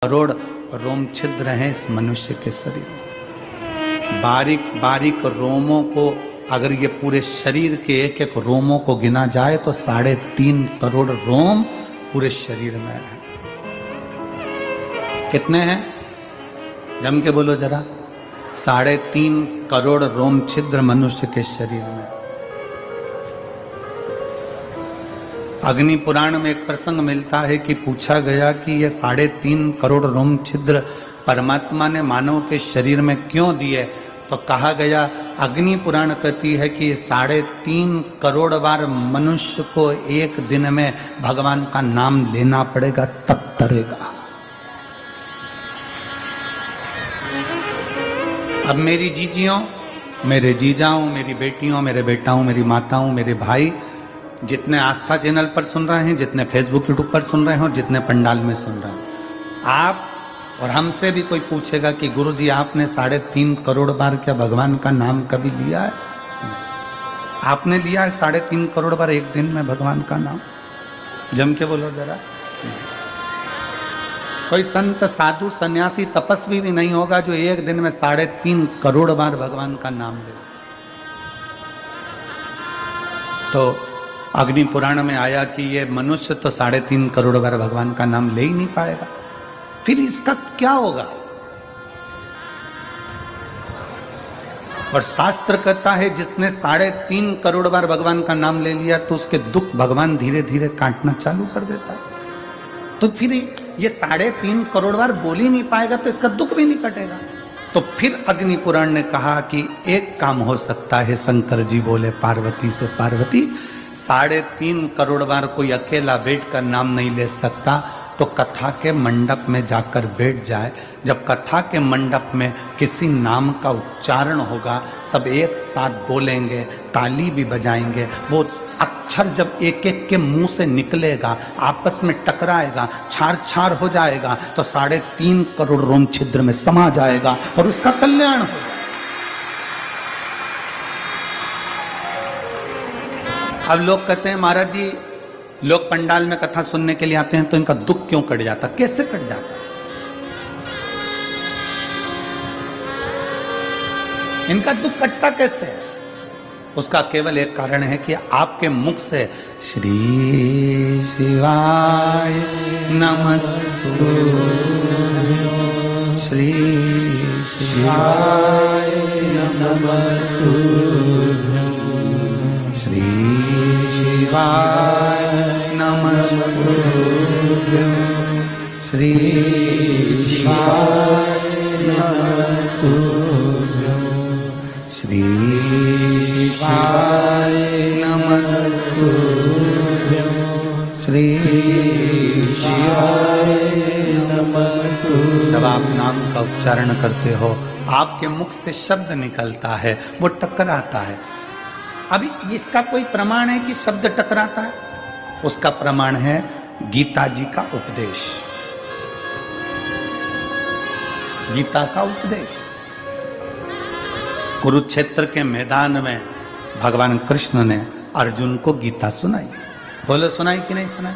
करोड़ रोम छिद्र हैं इस मनुष्य के शरीर में। बारीक बारीक रोमों को अगर ये पूरे शरीर के एक एक रोमों को गिना जाए तो 3.5 करोड़ रोम पूरे शरीर में है। कितने हैं? जम के बोलो जरा। 3.5 करोड़ रोम छिद्र मनुष्य के शरीर में। अग्नि पुराण में एक प्रसंग मिलता है कि पूछा गया कि ये 3.5 करोड़ रोम छिद्र परमात्मा ने मानव के शरीर में क्यों दिए, तो कहा गया, अग्नि पुराण कहती है कि 3.5 करोड़ बार मनुष्य को एक दिन में भगवान का नाम लेना पड़ेगा तब तरेगा। अब मेरी जीजियों, मेरे जीजाओं, मेरी बेटियों, मेरे बेटाओं, मेरी माताओं, मेरे भाई, जितने आस्था चैनल पर सुन रहे हैं, जितने फेसबुक यूट्यूब पर सुन रहे हैं और जितने पंडाल में सुन रहे हैं, आप और हमसे भी कोई पूछेगा कि गुरुजी आपने 3.5 करोड़ बार क्या भगवान का नाम कभी लिया है? आपने लिया है 3.5 करोड़ बार एक दिन में भगवान का नाम? जम के बोलो जरा। कोई संत साधु सन्यासी तपस्वी भी नहीं होगा जो एक दिन में 3.5 करोड़ बार भगवान का नाम ले। तो अग्नि पुराण में आया कि ये मनुष्य तो 3.5 करोड़ बार भगवान का नाम ले ही नहीं पाएगा, फिर इसका क्या होगा? और शास्त्र कहता है जिसने 3.5 करोड़ बार भगवान का नाम ले लिया तो उसके दुख भगवान धीरे धीरे काटना चालू कर देता है। तो फिर ये 3.5 करोड़ बार बोल ही नहीं पाएगा तो इसका दुख भी नहीं कटेगा। तो फिर अग्नि पुराण ने कहा कि एक काम हो सकता है। शंकर जी बोले पार्वती से, पार्वती 3.5 करोड़ बार कोई अकेला बैठकर नाम नहीं ले सकता, तो कथा के मंडप में जाकर बैठ जाए। जब कथा के मंडप में किसी नाम का उच्चारण होगा, सब एक साथ बोलेंगे, ताली भी बजाएंगे, वो अक्षर जब एक एक के मुंह से निकलेगा, आपस में टकराएगा, छार छार हो जाएगा, तो 3.5 करोड़ रोम छिद्र में समा जाएगा और उसका कल्याण होगा। अब लोग कहते हैं महाराज जी, लोग पंडाल में कथा सुनने के लिए आते हैं तो इनका दुख क्यों कट जाता? कैसे कट जाता? इनका दुख कटता कैसे है? उसका केवल एक कारण है कि आपके मुख से श्री शिवाय नमस्तु, श्री शिवाय नमस्तु, श्री शिवाय नमस्तु, श्री शिवाय नमस्तु, श्री शिवाय नमस्तु, श्री शिवाय नमस्तु। जब आप नाम का उच्चारण करते हो, आपके मुख से शब्द निकलता है, वो टकराता है। अभी इसका कोई प्रमाण है कि शब्द टकराता है? उसका प्रमाण है गीता जी का उपदेश। गीता का उपदेश कुरुक्षेत्र के मैदान में भगवान कृष्ण ने अर्जुन को गीता सुनाई। बोलो सुनाई कि नहीं सुनाई?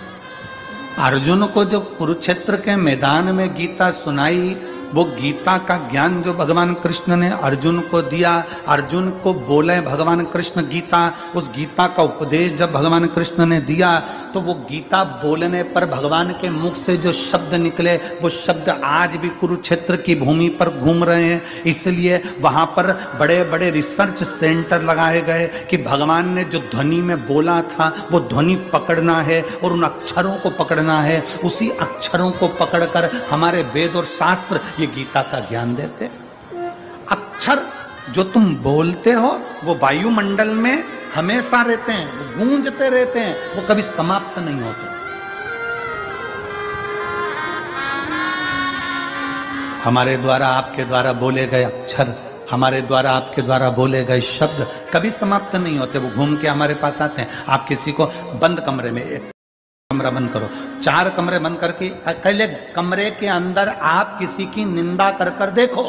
अर्जुन को जो कुरुक्षेत्र के मैदान में गीता सुनाई, वो गीता का ज्ञान जो भगवान कृष्ण ने अर्जुन को दिया, अर्जुन को बोले भगवान कृष्ण गीता, उस गीता का उपदेश जब भगवान कृष्ण ने दिया, तो वो गीता बोलने पर भगवान के मुख से जो शब्द निकले, वो शब्द आज भी कुरुक्षेत्र की भूमि पर घूम रहे हैं। इसलिए वहां पर बड़े बड़े रिसर्च सेंटर लगाए गए कि भगवान ने जो ध्वनि में बोला था वो ध्वनि पकड़ना है और उन अक्षरों को पकड़ना है। उसी अक्षरों को पकड़कर हमारे वेद और शास्त्र ये गीता का ज्ञान देते। अक्षर जो तुम बोलते हो वो वायुमंडल में हमेशा रहते हैं, वो गूंजते रहते हैं, वो कभी समाप्त नहीं होते। हमारे द्वारा आपके द्वारा बोले गए अक्षर, हमारे द्वारा आपके द्वारा बोले गए शब्द कभी समाप्त नहीं होते, वो घूम के हमारे पास आते हैं। आप किसी को बंद कमरे में, एक कमरा बंद करो, 4 कमरे बंद करके अकेले कमरे के अंदर आप किसी की निंदा कर कर देखो,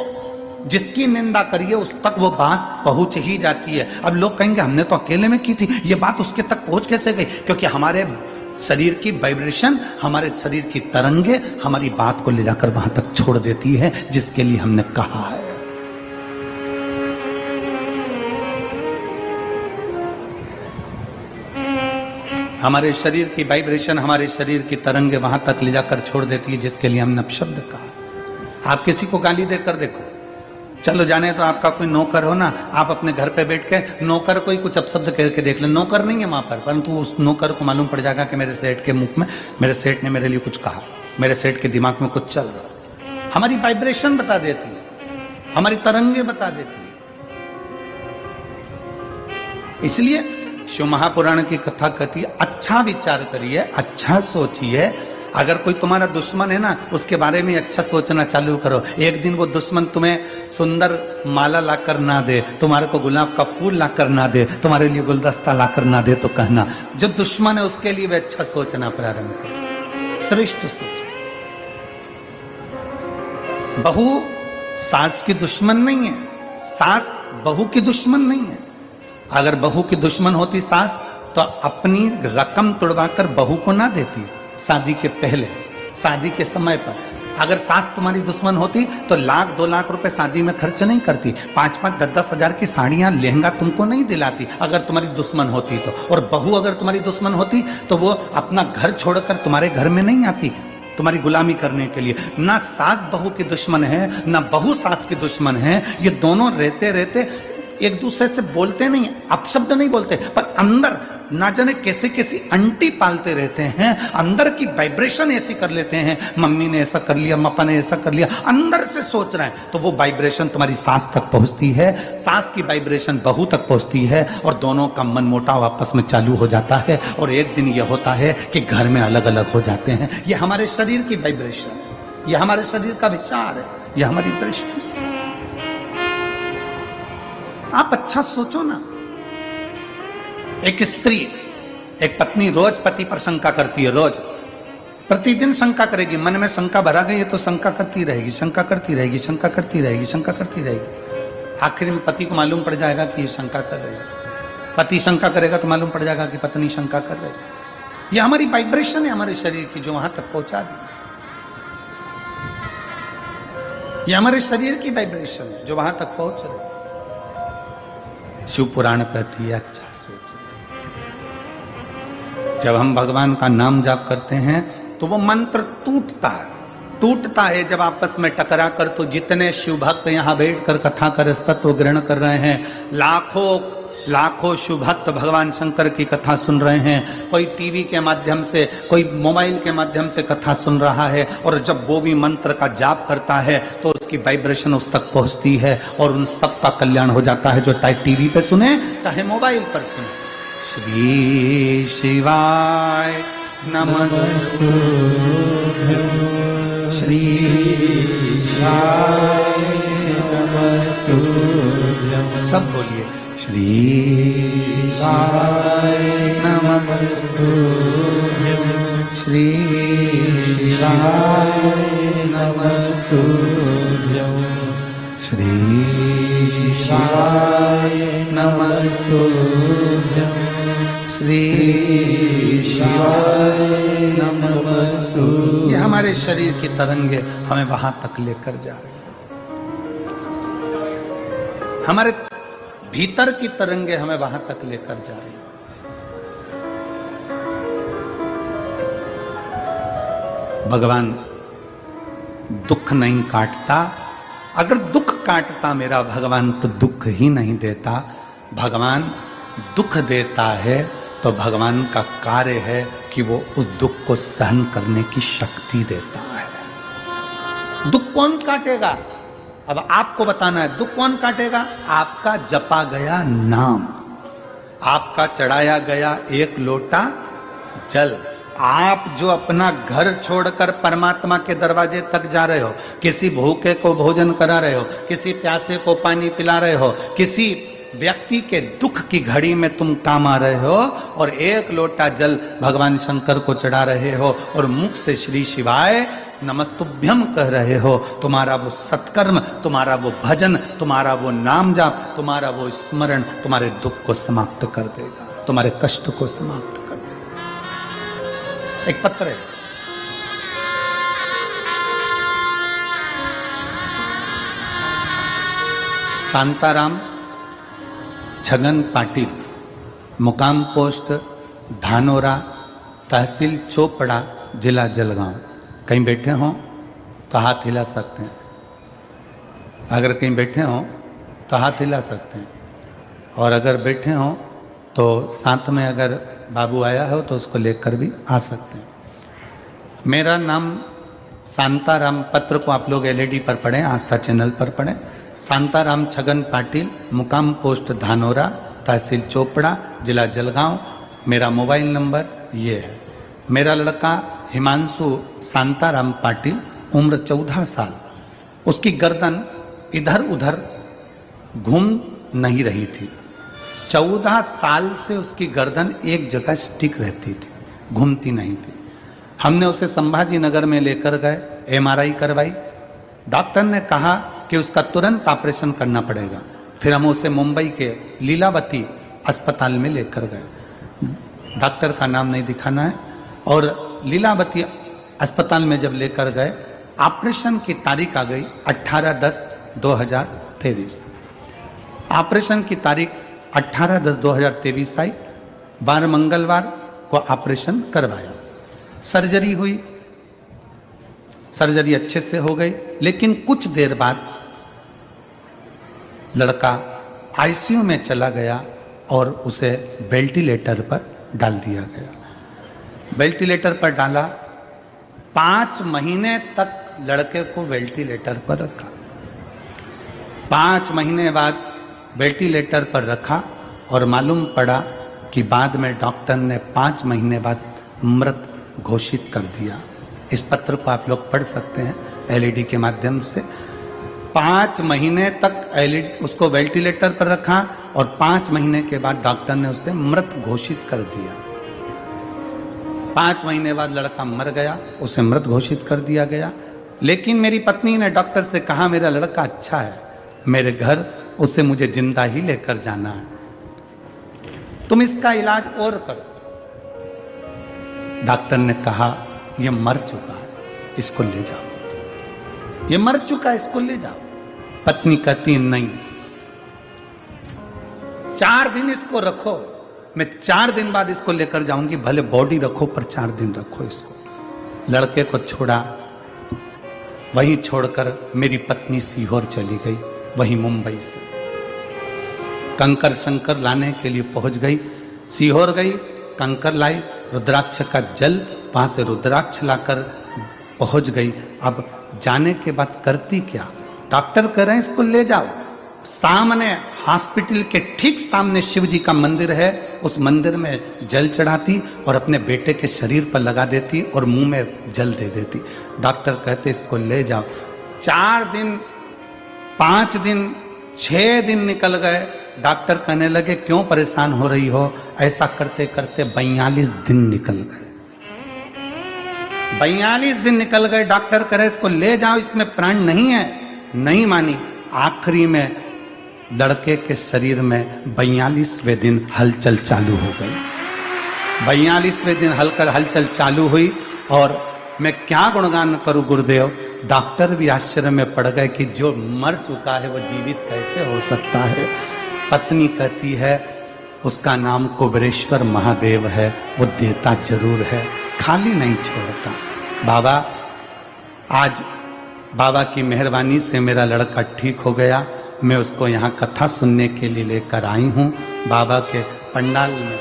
जिसकी निंदा करिए उस तक वो बात पहुंच ही जाती है। अब लोग कहेंगे हमने तो अकेले में की थी, ये बात उसके तक पहुंच कैसे गई? क्योंकि हमारे शरीर की वाइब्रेशन, हमारे शरीर की तरंगे हमारी बात को ले जाकर वहां तक छोड़ देती है जिसके लिए हमने कहा है। हमारे शरीर की वाइब्रेशन, हमारे शरीर की तरंगे वहां तक ले जाकर छोड़ देती है जिसके लिए हमने अपशब्द कहा। आप किसी को गाली देकर देखो, चलो जाने तो आपका कोई नौकर हो ना, आप अपने घर पे बैठ के नौकर कोई कुछ अपशब्द करके देख ले, नौकर नहीं है वहां पर, परंतु उस नौकर को मालूम पड़ जाएगा कि मेरे सेठ के मुख में, मेरे सेठ ने मेरे लिए कुछ कहा, मेरे सेठ के दिमाग में कुछ चल रहा। हमारी वाइब्रेशन बता देती है, हमारी तरंगे बता देती है। इसलिए शिव महापुराण की कथा कहती है, अच्छा विचार करिए, अच्छा सोचिए। अगर कोई तुम्हारा दुश्मन है ना, उसके बारे में अच्छा सोचना चालू करो। एक दिन वो दुश्मन तुम्हें सुंदर माला लाकर ना दे, तुम्हारे को गुलाब का फूल लाकर ना दे, तुम्हारे लिए गुलदस्ता लाकर ना दे, तो कहना जो दुश्मन है उसके लिए वे अच्छा सोचना प्रारंभ करो, श्रेष्ठ सोचो। बहू सास की दुश्मन नहीं है, सास बहू की दुश्मन नहीं है। अगर बहू की दुश्मन होती सास तो अपनी रकम तुड़वाकर बहू को ना देती शादी के पहले, शादी के समय पर। अगर सास तुम्हारी दुश्मन होती तो 1-2 लाख रुपए शादी में खर्च नहीं करती, 5-5, 10-10 हजार की साड़ियां लहंगा तुमको नहीं दिलाती अगर तुम्हारी दुश्मन होती तो। और बहू अगर तुम्हारी दुश्मन होती तो वो अपना घर छोड़कर तुम्हारे घर में नहीं आती तुम्हारी गुलामी करने के लिए। ना सास बहू की दुश्मन है, ना बहू सास की दुश्मन है। ये दोनों रहते रहते एक दूसरे से बोलते नहीं, अपशब्द नहीं बोलते, पर अंदर ना जाने कैसे कैसी अंटी पालते रहते हैं, अंदर की वाइब्रेशन ऐसी कर लेते हैं। मम्मी ने ऐसा कर लिया, पापा ने ऐसा कर लिया, अंदर से सोच रहे हैं तो वो वाइब्रेशन तुम्हारी सास तक पहुंचती है, सास की वाइब्रेशन बहू तक पहुंचती है, और दोनों का मनमुटाव आपस में चालू हो जाता है। और एक दिन ये होता है कि घर में अलग अलग हो जाते हैं। ये हमारे शरीर की वाइब्रेशन, ये हमारे शरीर का विचार है, ये हमारी दृष्टि है। आप अच्छा सोचो ना। एक स्त्री, एक पत्नी रोज पति पर शंका करती है, रोज प्रतिदिन शंका करेगी, मन में शंका भरा गई है तो शंका करती रहेगी, शंका करती रहेगी, शंका करती रहेगी, शंका करती रहेगी। आखिर में पति को मालूम पड़ जाएगा कि ये शंका कर रही है। पति शंका करेगा तो मालूम पड़ जाएगा कि पत्नी शंका कर रही है। ये हमारी वाइब्रेशन है हमारे शरीर की जो वहां तक पहुंचा दी। ये हमारे शरीर की वाइब्रेशन है जो वहां तक पहुंच रही है। शिव पुराण कहती है, अच्छा सोचो, जब हम भगवान का नाम जाप करते हैं तो वो मंत्र टूटता है जब आपस में टकरा कर। तो जितने शिव भक्त यहाँ बैठकर कथा कर तत्व ग्रहण कर रहे हैं, लाखों शिव भक्त भगवान शंकर की कथा सुन रहे हैं। कोई टीवी के माध्यम से, कोई मोबाइल के माध्यम से कथा सुन रहा है, और जब वो भी मंत्र का जाप करता है तो उसकी वाइब्रेशन उस तक पहुंचती है और उन सब का कल्याण हो जाता है, जो चाहे टीवी पे सुने चाहे मोबाइल पर सुने। श्री शिवाय नमस्तु, श्री शिवाय नमस्तु, सब बोलिए श्री शिवाय नमस्तु, श्री शिवाय नमस्तु, श्री शिवाय नमस्तु, श्री शिवाय नमस्तु। ये हमारे शरीर की तरंगे हमें वहां तक लेकर जा रही है। हमारे भीतर की तरंगे हमें वहां तक लेकर जा रही है। भगवान दुख नहीं काटता। अगर दुख काटता मेरा भगवान तो दुख ही नहीं देता। भगवान दुख देता है तो भगवान का कार्य है कि वो उस दुख को सहन करने की शक्ति देता है। दुख कौन काटेगा? अब आपको बताना है, दुख कौन काटेगा? आपका जपा गया नाम, आपका चढ़ाया गया एक लोटा जल। आप जो अपना घर छोड़कर परमात्मा के दरवाजे तक जा रहे हो, किसी भूखे को भोजन करा रहे हो, किसी प्यासे को पानी पिला रहे हो, किसी व्यक्ति के दुख की घड़ी में तुम काम आ रहे हो, और एक लोटा जल भगवान शंकर को चढ़ा रहे हो और मुख से श्री शिवाय नमस्तुभ्यम कह रहे हो, तुम्हारा वो सत्कर्म, तुम्हारा वो भजन, तुम्हारा वो नाम जाप, तुम्हारा वो स्मरण तुम्हारे दुख को समाप्त कर देगा, तुम्हारे कष्ट को समाप्त कर देगा। एक पत्र है। शांताराम छगन पाटिल, मुकाम पोस्ट धानोरा, तहसील चोपड़ा, जिला जलगांव। कहीं बैठे हों तो हाथ हिला सकते हैं। अगर कहीं बैठे हों तो हाथ हिला सकते हैं, और अगर बैठे हों तो साथ में अगर बाबू आया हो तो उसको लेकर भी आ सकते हैं। मेरा नाम शांताराम, पत्र को आप लोग एलईडी पर पढ़ें, आस्था चैनल पर पढ़ें। शांताराम छगन पाटिल, मुकाम पोस्ट धानोरा, तहसील चोपड़ा, जिला जलगांव। मेरा मोबाइल नंबर ये है। मेरा लड़का हिमांशु शांताराम पाटिल, उम्र 14 साल। उसकी गर्दन इधर उधर घूम नहीं रही थी। 14 साल से उसकी गर्दन एक जगह स्टिक रहती थी, घूमती नहीं थी। हमने उसे संभाजी नगर में लेकर गए, एमआरआई करवाई। डॉक्टर ने कहा कि उसका तुरंत ऑपरेशन करना पड़ेगा। फिर हम उसे मुंबई के लीलावती अस्पताल में लेकर गए। डॉक्टर का नाम नहीं दिखाना है। और लीलावती अस्पताल में जब लेकर गए, ऑपरेशन की तारीख आ गई 18/10/2023। ऑपरेशन की तारीख 18/10/2023 आई। 12 मंगलवार को ऑपरेशन करवाया। सर्जरी हुई, सर्जरी अच्छे से हो गई। लेकिन कुछ देर बाद लड़का आईसीयू में चला गया और उसे वेंटिलेटर पर डाल दिया गया। वेंटिलेटर पर डाला, 5 महीने तक लड़के को वेंटिलेटर पर रखा। 5 महीने बाद वेंटिलेटर पर रखा और मालूम पड़ा कि बाद में डॉक्टर ने 5 महीने बाद मृत घोषित कर दिया। इस पत्र को आप लोग पढ़ सकते हैं एलईडी के माध्यम से। 5 महीने तक उसको वेंटिलेटर पर रखा और 5 महीने के बाद डॉक्टर ने उसे मृत घोषित कर दिया। 5 महीने बाद लड़का मर गया, उसे मृत घोषित कर दिया गया। लेकिन मेरी पत्नी ने डॉक्टर से कहा, मेरा लड़का अच्छा है, मेरे घर उसे मुझे जिंदा ही लेकर जाना है, तुम इसका इलाज और करो। डॉक्टर ने कहा, यह मर चुका है, इसको ले जाओ। ये मर चुका है, इसको ले जाओ। पत्नी कहती नहीं, 4 दिन इसको रखो, मैं 4 दिन बाद इसको लेकर जाऊंगी, भले बॉडी रखो पर 4 दिन रखो इसको। लड़के को छोड़ा, वहीं छोड़कर मेरी पत्नी सीहोर चली गई, वहीं मुंबई से कंकर शंकर लाने के लिए पहुंच गई। सीहोर गई, कंकर लाई, रुद्राक्ष का जल, वहां से रुद्राक्ष लाकर पहुंच गई। अब जाने के बाद करती क्या? डॉक्टर कह रहे हैं इसको ले जाओ। सामने हॉस्पिटल के ठीक सामने शिव जी का मंदिर है, उस मंदिर में जल चढ़ाती और अपने बेटे के शरीर पर लगा देती और मुंह में जल दे देती। डॉक्टर कहते इसको ले जाओ। 4 दिन, 5 दिन, 6 दिन निकल गए। डॉक्टर कहने लगे, क्यों परेशान हो रही हो? ऐसा करते करते 42 दिन निकल गए। 42 दिन निकल गए। डॉक्टर कह रहे इसको ले जाओ, इसमें प्राण नहीं है। नहीं मानी। आखिरी में लड़के के शरीर में 42वें दिन हलचल चालू हो गई। 42वें दिन हलचल चालू हुई। और मैं क्या गुणगान करूं गुरुदेव, डॉक्टर भी आश्चर्य में पड़ गए कि जो मर चुका है वो जीवित कैसे हो सकता है। पत्नी कहती है, उसका नाम कुबेरेश्वर महादेव है, वो देता जरूर है, खाली नहीं छोड़ता। बाबा, आज बाबा की मेहरबानी से मेरा लड़का ठीक हो गया। मैं उसको यहाँ कथा सुनने के लिए लेकर आई हूँ। बाबा के पंडाल में